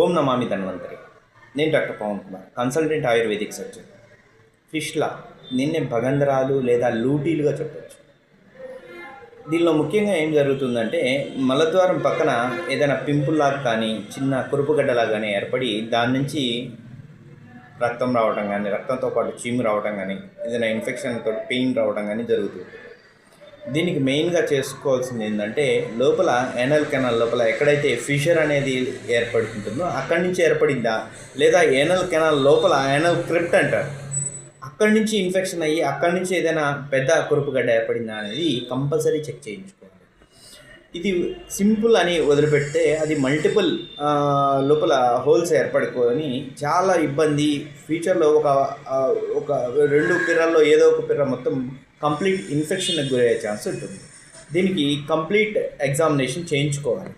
ఓం నమామి ధన్వంతరి. నేను doctor Pavan Kumar, consultant ayurvedic surgeon. ఫిష్లా నిన్నే భగంధరాలు లేదా లూటీలుగా చెప్పచ్చు. దీనిలో ముఖ్యంగా ఏం జరుగుతుందంటే, మలద్వారం పక్కన ఏదైనా పింపుల్లాగా కానీ చిన్న కురుపుగడ్డలాగా కానీ ఏర్పడి దాని నుంచి రక్తం రావడం కానీ, రక్తంతో పాటు చీము రావడం కానీ, ఏదైనా ఇన్ఫెక్షన్తో పెయిన్ రావడం కానీ జరుగుతుంది. దీనికి మెయిన్గా చేసుకోవాల్సింది ఏంటంటే, లోపల ఏనల్ కెనాల్ లోపల ఎక్కడైతే ఫిషర్ అనేది ఏర్పడుతుంటుందో అక్కడి నుంచి ఏర్పడిందా, లేదా ఏనల్ కెనాల్ లోపల ఏనల్ క్రిప్ట్ అంటారు, అక్కడి నుంచి ఇన్ఫెక్షన్ అయ్యి అక్కడి నుంచి ఏదైనా పెద్ద కురుపుగడ్డ ఏర్పడిందా అనేది కంపల్సరీ చెక్ చేయించుకోవాలి. ఇది సింపుల్ అని వదిలిపెడితే అది మల్టిపుల్ లోపల హోల్స్ ఏర్పడుకొని చాలా ఇబ్బంది. ఫ్యూచర్లో ఒక రెండు పిర్రల్లో ఏదో ఒక పిర్ర మొత్తం కంప్లీట్ ఇన్ఫెక్షన్కి గురయ్యే ఛాన్స్ ఉంటుంది. దీనికి కంప్లీట్ ఎగ్జామినేషన్ చేయించుకోవాలి.